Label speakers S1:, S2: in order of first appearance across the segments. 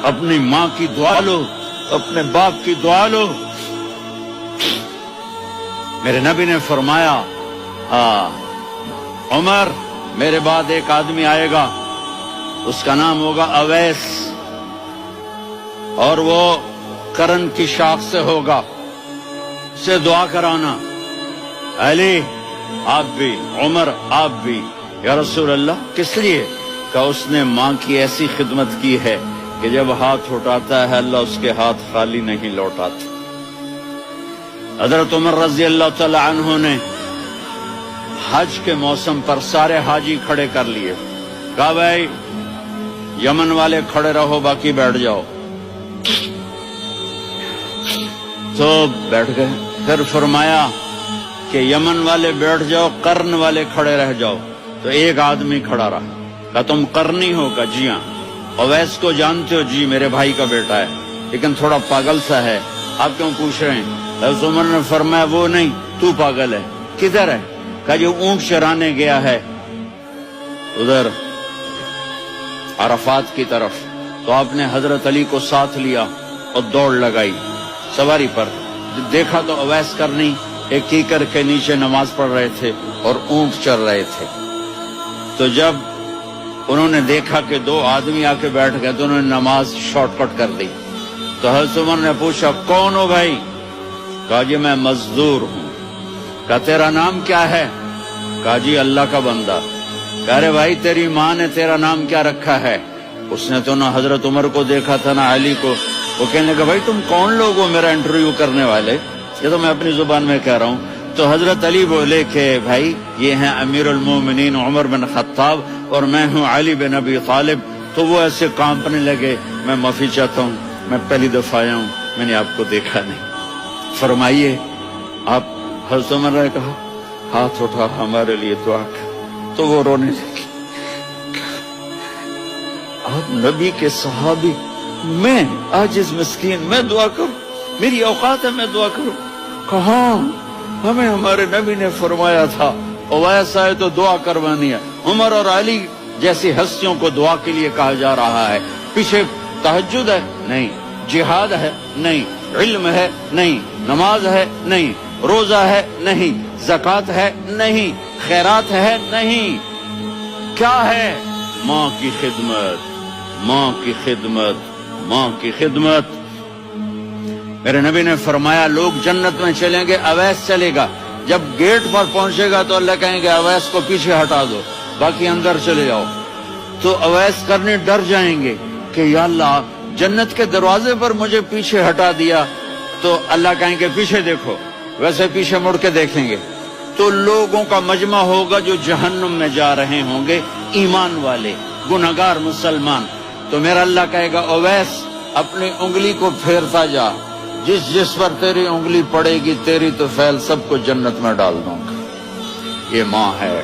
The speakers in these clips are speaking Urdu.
S1: اپنی ماں کی دعا لو، اپنے باپ کی دعا لو۔ میرے نبی نے فرمایا عمر میرے بعد ایک آدمی آئے گا، اس کا نام ہوگا اویس، اور وہ کرن کی شاخ سے ہوگا، اسے دعا کرانا۔ علی آپ بھی، عمر آپ بھی۔ یا رسول اللہ کس لیے؟ کہ اس نے ماں کی ایسی خدمت کی ہے کہ جب ہاتھ اٹھاتا ہے اللہ اس کے ہاتھ خالی نہیں لوٹاتا۔ حضرت عمر رضی اللہ تعالی عنہ نے حج کے موسم پر سارے حاجی کھڑے کر لیے، کہا بھائی یمن والے کھڑے رہو، باقی بیٹھ جاؤ۔ تو بیٹھ گئے۔ پھر فرمایا کہ یمن والے بیٹھ جاؤ، قرن والے کھڑے رہ جاؤ۔ تو ایک آدمی کھڑا رہا، کہا تم قرنی ہو؟ کہا جی ہاں۔ اویس کو جانتے ہو؟ جی میرے بھائی کا بیٹا ہے، لیکن تھوڑا پاگل سا ہے، آپ کیوں پوچھ رہے ہیں؟ حضرت عمر نے فرمایا وہ نہیں، تو پاگل ہے۔ کدھر ہے؟ کہا جو اونٹ چرانے گیا ہے ادھر عرفات کی طرف۔ تو آپ نے حضرت علی کو ساتھ لیا اور دوڑ لگائی سواری پر۔ دیکھا تو اویس کرنی ایک کیکر کے نیچے نماز پڑھ رہے تھے اور اونٹ چر رہے تھے۔ تو جب انہوں نے دیکھا کہ دو آدمی آ کے بیٹھ گئے تو انہوں نے نماز شارٹ کٹ کر دی۔ تو حضرت عمر نے پوچھا کون ہو بھائی؟ کہا جی میں مزدور ہوں۔ کہا تیرا نام کیا ہے؟ کہا جی اللہ کا بندہ۔ کہہ رہے بھائی تیری ماں نے تیرا نام کیا رکھا ہے؟ اس نے تو نہ حضرت عمر کو دیکھا تھا نہ علی کو۔ وہ کہنے لگا بھائی تم کون لوگ ہو میرا انٹرویو کرنے والے؟ یہ تو میں اپنی زبان میں کہہ رہا ہوں۔ تو حضرت علی بولے کہ بھائی یہ ہیں امیر المومنین عمر بن خطاب اور میں ہوں علی بن ابی طالب۔ تو وہ ایسے کانپنے لگے، میں معافی چاہتا ہوں، میں پہلی دفعہ آیا ہوں، میں نے آپ کو دیکھا نہیں، فرمائیے آپ۔ حضرت عمر نے کہا ہاتھ اٹھا ہمارے لیے دعا کر۔ تو وہ رونے لگے۔ آپ نبی کے صحابی، میں عاجز مسکین میں دعا کروں؟ میری اوقات ہے میں دعا کروں؟ کہاں، ہمیں ہمارے نبی نے فرمایا تھا اویس آئے تو دعا کروانی ہے۔ عمر اور علی جیسی ہستیوں کو دعا کے لیے کہا جا رہا ہے۔ پیچھے تہجد ہے؟ نہیں۔ جہاد ہے؟ نہیں۔ علم ہے؟ نہیں۔ نماز ہے؟ نہیں۔ روزہ ہے؟ نہیں۔ زکوٰۃ ہے؟ نہیں۔ خیرات ہے؟ نہیں۔ کیا ہے؟ ماں کی خدمت، ماں کی خدمت، ماں کی خدمت۔ میرے نبی نے فرمایا لوگ جنت میں چلیں گے، اویس چلے گا۔ جب گیٹ پر پہنچے گا تو اللہ کہیں گے اویس کو پیچھے ہٹا دو، باقی اندر چلے جاؤ۔ تو اویس کرنے ڈر جائیں گے کہ یا اللہ جنت کے دروازے پر مجھے پیچھے ہٹا دیا۔ تو اللہ کہیں گے پیچھے دیکھو، ویسے پیچھے مڑ کے دیکھیں گے تو لوگوں کا مجمع ہوگا جو جہنم میں جا رہے ہوں گے، ایمان والے، گنہگار مسلمان۔ تو میرا اللہ کہے گا اویس اپنی انگلی کو پھیرتا جا، جس جس پر تیری انگلی پڑے گی تیری تو فیل سب کو جنت میں ڈال دوں گا۔ یہ ماں ہے،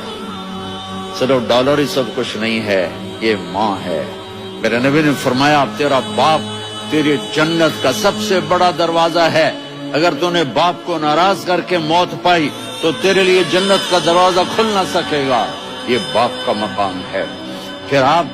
S1: صرف ڈالر ہی سب کچھ نہیں ہے، یہ ماں ہے۔ میرے نبی نے فرمایا تیرا باپ تیری جنت کا سب سے بڑا دروازہ ہے، اگر تو نے باپ کو ناراض کر کے موت پائی تو تیرے لیے جنت کا دروازہ کھل نہ سکے گا، یہ باپ کا مقام ہے۔ پھر آپ